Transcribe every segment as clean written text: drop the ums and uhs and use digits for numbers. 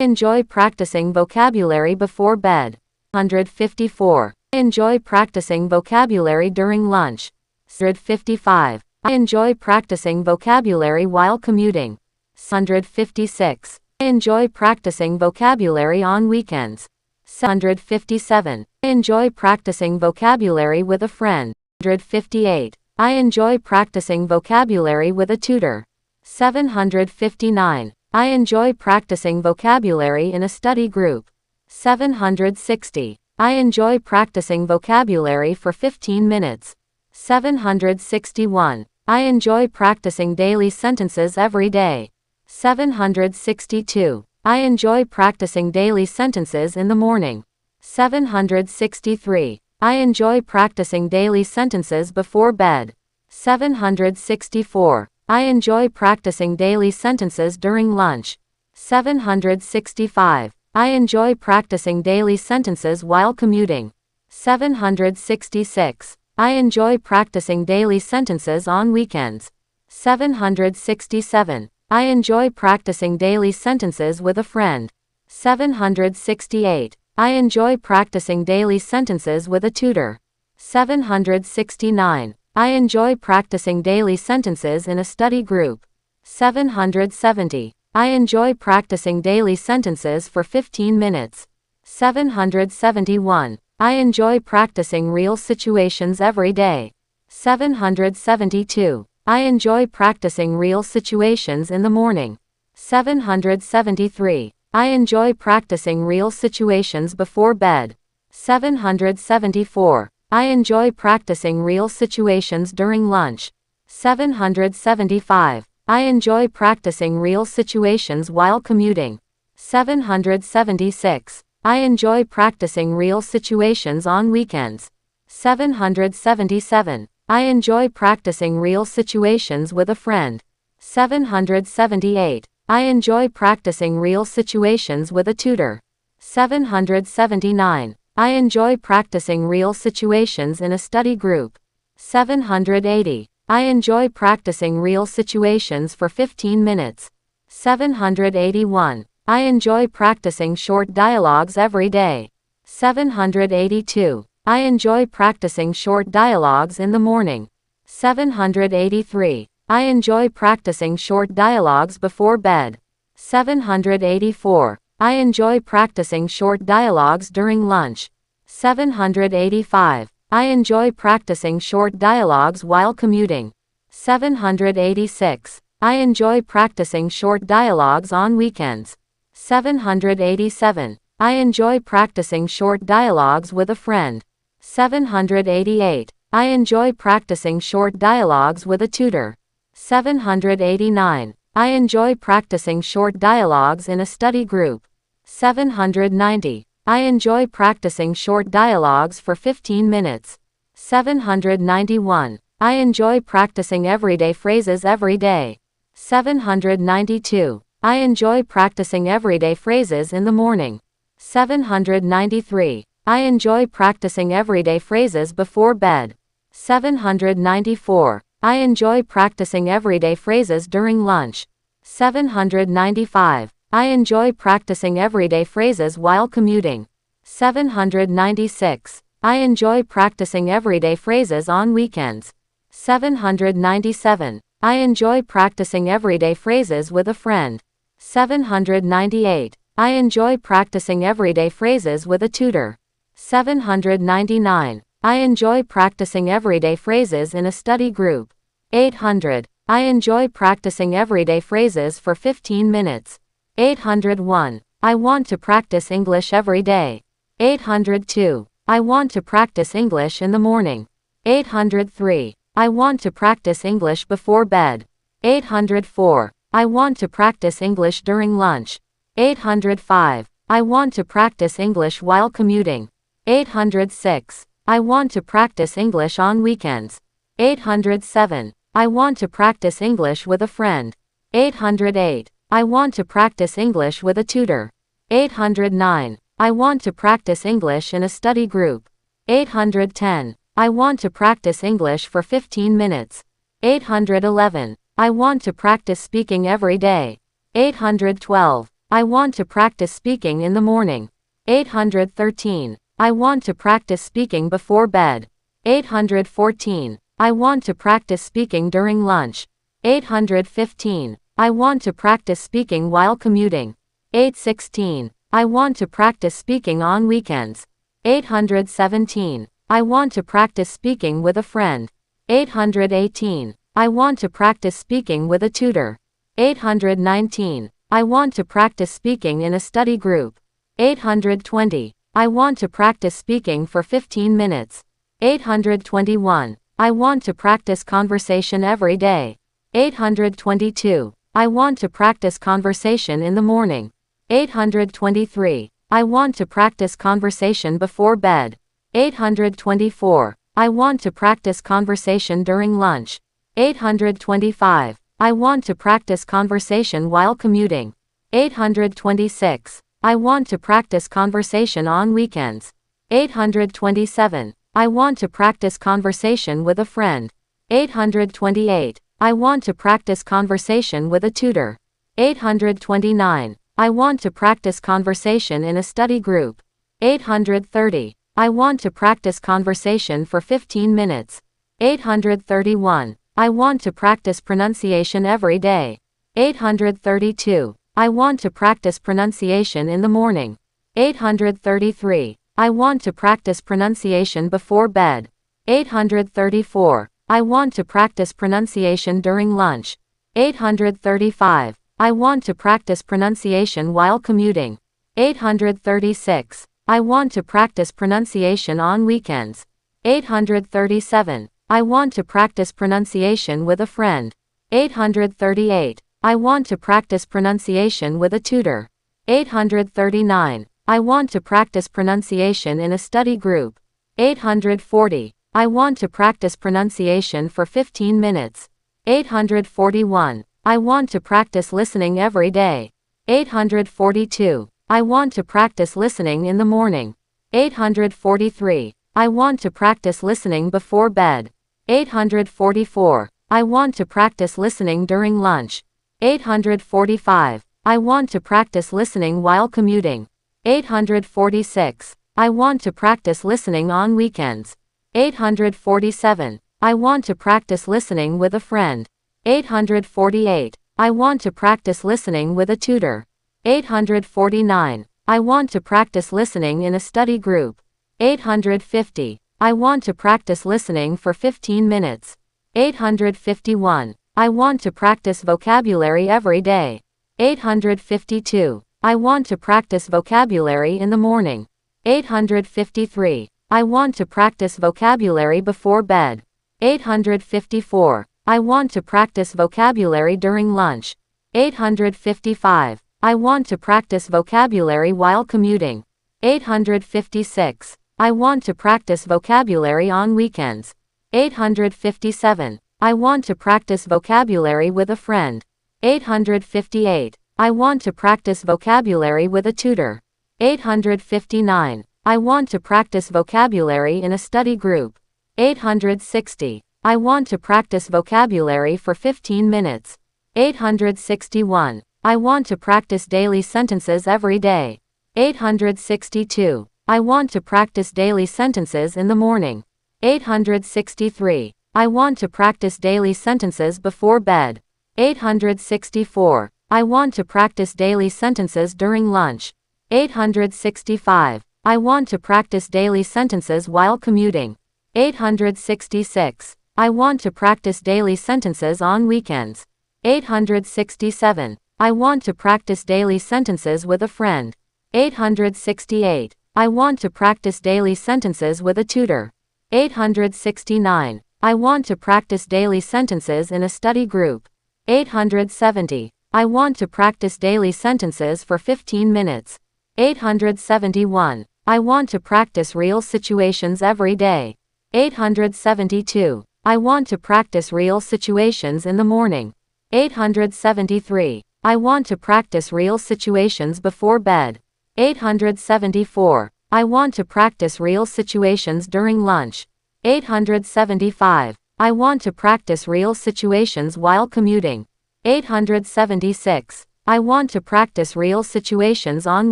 Enjoy practicing vocabulary before bed. 154. I enjoy practicing vocabulary during lunch. 155. I enjoy practicing vocabulary while commuting. 156. I enjoy practicing vocabulary on weekends. 157. I enjoy practicing vocabulary with a friend. 158. I enjoy practicing vocabulary with a tutor. 759. I enjoy practicing vocabulary in a study group. 760. I enjoy practicing vocabulary for 15 minutes. 761. I enjoy practicing daily sentences every day. 762. I enjoy practicing daily sentences in the morning. 763. I enjoy practicing daily sentences before bed. 764. I enjoy practicing daily sentences during lunch. 765. I enjoy practicing daily sentences while commuting. 766. I enjoy practicing daily sentences on weekends. 767. I enjoy practicing daily sentences with a friend. 768. I enjoy practicing daily sentences with a tutor. 769. I enjoy practicing daily sentences in a study group. 770. I enjoy practicing daily sentences for 15 minutes. 771. I enjoy practicing real situations every day. 772. I enjoy practicing real situations in the morning. 773. I enjoy practicing real situations before bed. 774. I enjoy practicing real situations during lunch. 775. I enjoy practicing real situations while commuting. 776. I enjoy practicing real situations on weekends. 777. I enjoy practicing real situations with a friend. 778. I enjoy practicing real situations with a tutor. 779. I enjoy practicing real situations in a study group. 780. I enjoy practicing real situations for 15 minutes. 781. I enjoy practicing short dialogues every day. 782. I enjoy practicing short dialogues in the morning. 783. I enjoy practicing short dialogues before bed. 784. I enjoy practicing short dialogues during lunch. 785. I enjoy practicing short dialogues while commuting. 786. I enjoy practicing short dialogues on weekends. 787. I enjoy practicing short dialogues with a friend. 788. I enjoy practicing short dialogues with a tutor. 789. I enjoy practicing short dialogues in a study group. 790. I enjoy practicing short dialogues for 15 minutes. 791. I enjoy practicing everyday phrases every day. 792. I enjoy practicing everyday phrases in the morning. 793. I enjoy practicing everyday phrases before bed. 794. I enjoy practicing everyday phrases during lunch. 795. I enjoy practicing everyday phrases while commuting. 796. I enjoy practicing everyday phrases on weekends. 797. I enjoy practicing everyday phrases with a friend. 798. I enjoy practicing everyday phrases with a tutor. 799. I enjoy practicing everyday phrases in a study group. 800. I enjoy practicing everyday phrases for 15 minutes. 801. I want to practice English every day. 802. I want to practice English in the morning. 803. I want to practice English before bed. 804. I want to practice English during lunch. 805. I want to practice English while commuting. 806. I want to practice English on weekends. 807. I want to practice English with a friend. 808. I want to practice English with a tutor. 809. I want to practice English in a study group. 810. I want to practice English for 15 minutes. 811. I want to practice speaking every day. 812. I want to practice speaking in the morning. 813. I want to practice speaking before bed. 814. I want to practice speaking during lunch. 815. I want to practice speaking while commuting. 816. I want to practice speaking on weekends. 817. I want to practice speaking with a friend. 818. I want to practice speaking with a tutor. 819. I want to practice speaking in a study group. 820. I want to practice speaking for 15 minutes. 821. I want to practice conversation every day. 822. I want to practice conversation in the morning. 823. I want to practice conversation before bed. 824. I want to practice conversation during lunch. 825. I want to practice conversation while commuting. 826. I want to practice conversation on weekends. 827. I want to practice conversation with a friend. 828. I want to practice conversation with a tutor. 829. I want to practice conversation in a study group. 830. I want to practice conversation for 15 minutes. 831. I want to practice pronunciation every day. 832. I want to practice pronunciation in the morning. 833. I want to practice pronunciation before bed. 834. I want to practice pronunciation during lunch. 835. I want to practice pronunciation while commuting. 836. I want to practice pronunciation on weekends. 837. I want to practice pronunciation with a friend. 838. I want to practice pronunciation with a tutor. 839. I want to practice pronunciation in a study group. 840. I want to practice pronunciation for 15 minutes. 841. I want to practice listening every day. 842. I want to practice listening in the morning. 843. I want to practice listening before bed. 844. I want to practice listening during lunch. 845. I want to practice listening while commuting. 846. I want to practice listening on weekends. 847. I want to practice listening with a friend. 848. I want to practice listening with a tutor. 849. I want to practice listening in a study group. 850. I want to practice listening for 15 minutes. 851. I want to practice vocabulary every day. 852. I want to practice vocabulary in the morning. 853. I want to practice vocabulary before bed. 854. I want to practice vocabulary during lunch. 855. I want to practice vocabulary while commuting. 856. I want to practice vocabulary on weekends. 857. I want to practice vocabulary with a friend. 858. I want to practice vocabulary with a tutor. 859. I want to practice vocabulary in a study group. 860. I want to practice vocabulary for 15 minutes. 861. I want to practice daily sentences every day. 862. I want to practice daily sentences in the morning. 863. I want to practice daily sentences before bed. 864. I want to practice daily sentences during lunch. 865. I want to practice daily sentences while commuting. 866. I want to practice daily sentences on weekends. 867. I want to practice daily sentences with a friend. 868. I want to practice daily sentences with a tutor. 869. I want to practice daily sentences in a study group. 870. I want to practice daily sentences for 15 minutes. 871. I want to practice real situations every day. 872. I want to practice real situations in the morning. 873. I want to practice real situations before bed. 874. I want to practice real situations during lunch. 875. I want to practice real situations while commuting. 876. I want to practice real situations on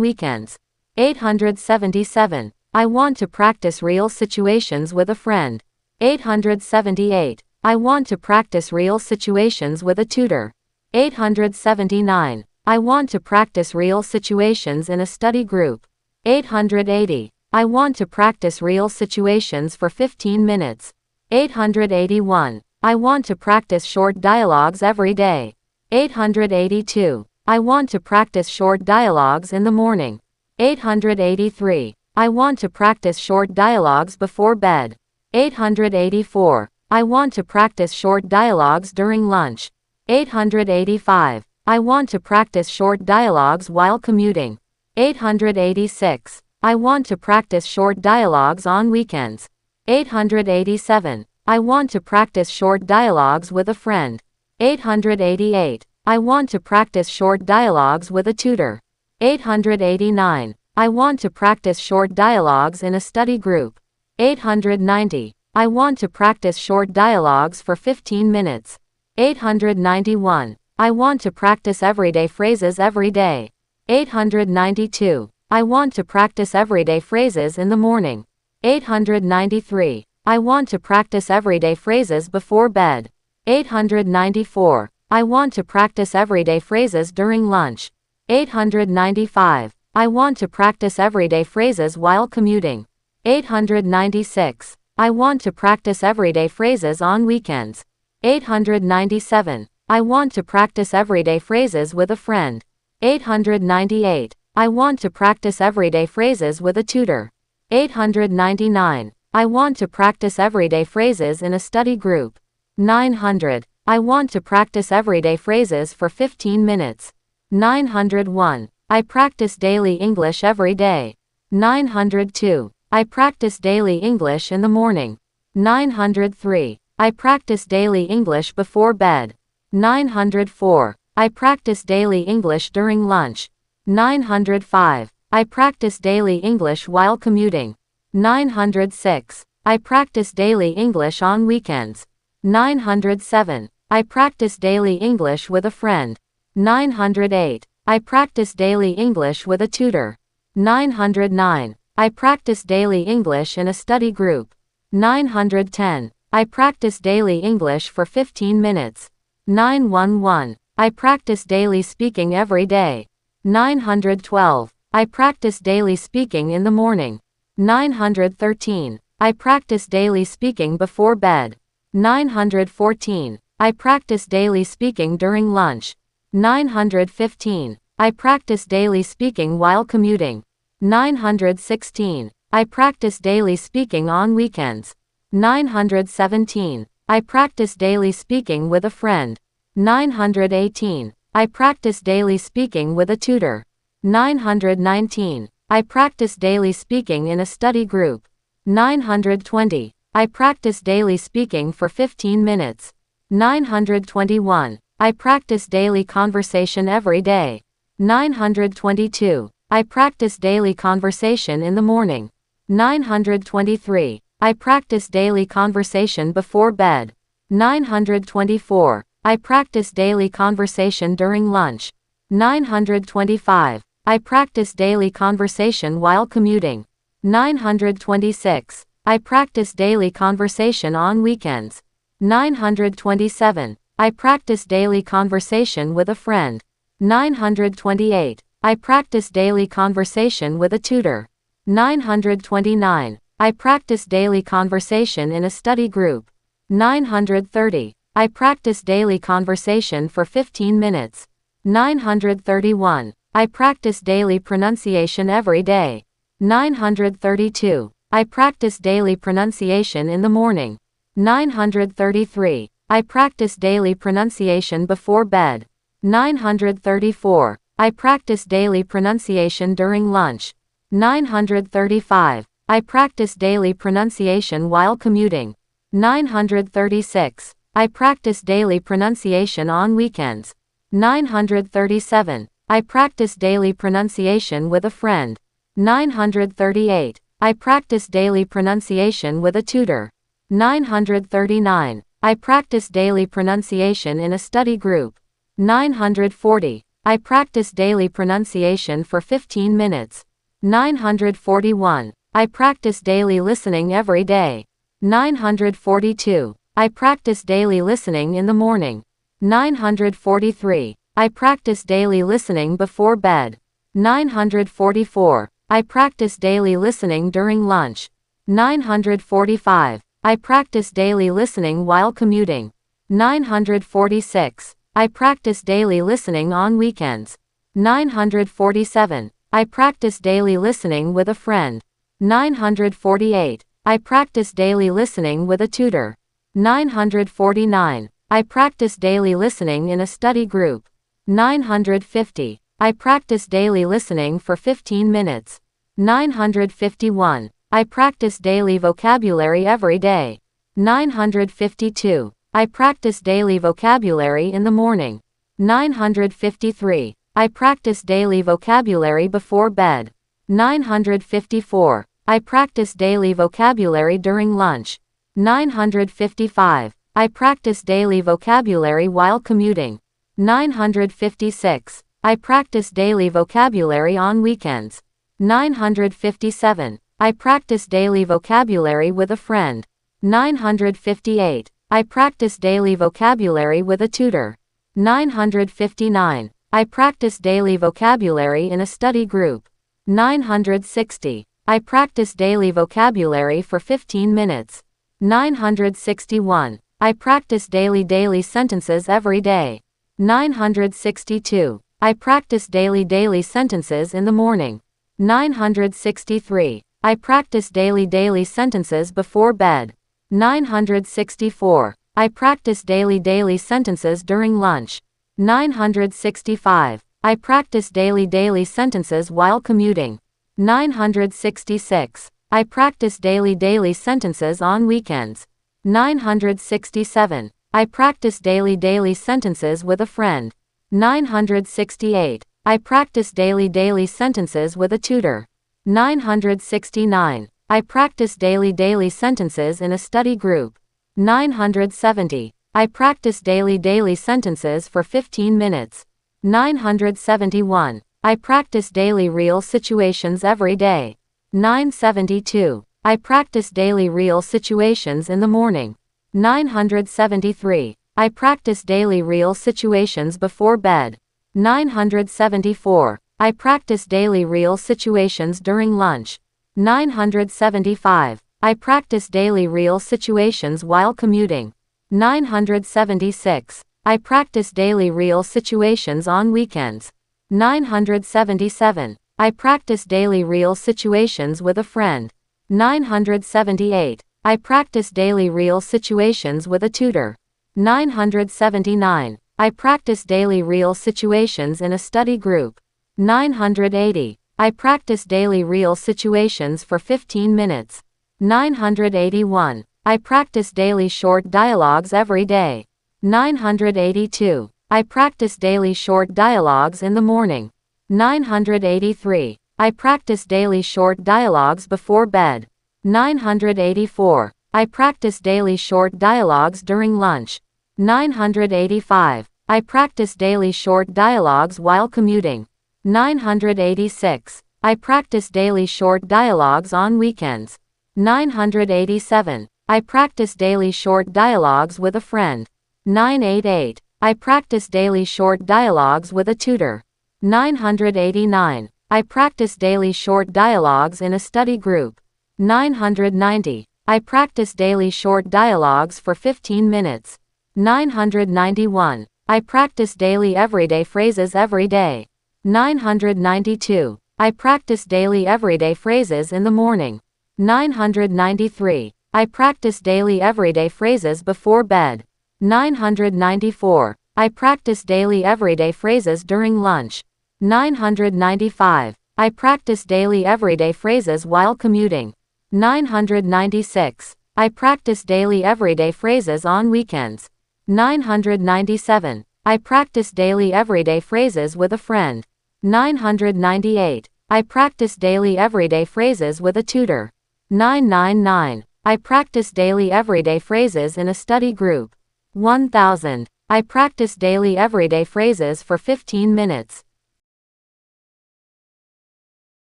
weekends. 877. I want to practice real situations with a friend. 878. I want to practice real situations with a tutor. 879. I want to practice real situations in a study group. 880. I want to practice real situations for 15 minutes. 881. I want to practice short dialogues every day. 882. I want to practice short dialogues in the morning. 883. I want to practice short dialogues before bed. 884. I want to practice short dialogues during lunch. 885. I want to practice short dialogues while commuting. 886. I want to practice short dialogues on weekends. 887. I want to practice short dialogues with a friend. 888. I want to practice short dialogues with a tutor. 889. I want to practice short dialogues in a study group. 890. I want to practice short dialogues for 15 minutes. 891. I want to practice everyday phrases every day. 892. I want to practice everyday phrases in the morning. 893. I want to practice everyday phrases before bed. 894. I want to practice everyday phrases during lunch. 895. I want to practice everyday phrases while commuting. 896. I want to practice everyday phrases on weekends. 897. I want to practice everyday phrases with a friend. 898. I want to practice everyday phrases with a tutor. 899. I want to practice everyday phrases in a study group. 900. I want to practice everyday phrases for 15 minutes. 901. I practice daily English every day. 902. I practice daily English in the morning. 903. I practice daily English before bed. 904. I practice daily English during lunch. 905. I practice daily English while commuting. 906. I practice daily English on weekends. 907. I practice daily English with a friend. 908. I practice daily English with a tutor. 909. I practice daily English in a study group. 910. I practice daily English for 15 minutes. 911. I practice daily speaking every day. 912. I practice daily speaking in the morning. 913. I practice daily speaking before bed. 914. I practice daily speaking during lunch. 915. I practice daily speaking while commuting. 916. I practice daily speaking on weekends. 917. I practice daily speaking with a friend. 918. I practice daily speaking with a tutor. 919. I practice daily speaking in a study group. 920. I practice daily speaking for 15 minutes. 921. I practice daily conversation every day. 922. I practice daily conversation in the morning. 923. I practice daily conversation before bed. 924. I practice daily conversation during lunch. 925. I practice daily conversation while commuting. 926. I practice daily conversation on weekends. 927. I practice daily conversation with a friend. 928. I practice daily conversation with a tutor. 929. I practice daily conversation in a study group. 930. I practice daily conversation for 15 minutes. 931. I practice daily pronunciation every day. 932. I practice daily pronunciation in the morning. 933. I practice daily pronunciation before bed. 934. I practice daily pronunciation during lunch. 935. I practice daily pronunciation while commuting. 936. I practice daily pronunciation on weekends. 937. I practice daily pronunciation with a friend. 938. I practice daily pronunciation with a tutor. 939. I practice daily pronunciation in a study group. 940. I practice daily pronunciation for 15 minutes. 941. I practice daily listening every day. 942. I practice daily listening in the morning. 943. I practice daily listening before bed. 944. I practice daily listening during lunch. 945. I practice daily listening while commuting. 946. I practice daily listening on weekends. 947. I practice daily listening with a friend. 948. I practice daily listening with a tutor. 949. I practice daily listening in a study group. 950. I practice daily listening for 15 minutes. 951. I practice daily vocabulary every day. 952. I practice daily vocabulary in the morning. 953. I practice daily vocabulary before bed. 954. I practice daily vocabulary during lunch. 955. I practice daily vocabulary while commuting. 956. I practice daily vocabulary on weekends. 957. I practice daily vocabulary with a friend. 958. I practice daily vocabulary with a tutor. 959. I practice daily vocabulary in a study group. 960. I practice daily vocabulary for 15 minutes. 961. I practice daily sentences every day. 962. I practice daily sentences in the morning. 963. I practice daily sentences before bed. 964. I practice daily sentences during lunch. 965. I practice daily sentences while commuting. 966. I practice daily sentences on weekends. 967. I practice daily sentences with a friend. 968. I practice daily sentences with a tutor. 969. I practice daily sentences in a study group. 970. I practice daily sentences for 15 minutes. 971. I practice daily real situations every day. 972. I practice daily real situations in the morning. 973. I practice daily real situations before bed. 974. I practice daily real situations during lunch. 975. I practice daily real situations while commuting. 976. I practice daily real situations on weekends. 977. I practice daily real situations with a friend. 978. I practice daily real situations with a tutor. 979. I practice daily real situations in a study group. 980. I practice daily real situations for 15 minutes. 981. I practice daily short dialogues every day. 982. I practice daily short dialogues in the morning. 983. I practice daily short dialogues before bed. 984. I practice daily short dialogues during lunch. 985. I practice daily short dialogues while commuting. 986. I practice daily short dialogues on weekends. 987. I practice daily short dialogues with a friend. 988. I practice daily short dialogues with a tutor. 989. I practice daily short dialogues in a study group. 990. I practice daily short dialogues for 15 minutes. 991. I practice daily everyday phrases every day. 992. I practice daily everyday phrases in the morning. 993. I practice daily everyday phrases before bed. 994. I practice daily everyday phrases during lunch. 995. I practice daily everyday phrases while commuting. 996. I practice daily everyday phrases on weekends. 997. I practice daily everyday phrases with a friend. 998. I practice daily everyday phrases with a tutor. 999. I practice daily everyday phrases in a study group. 1000. I practice daily everyday phrases for 15 minutes.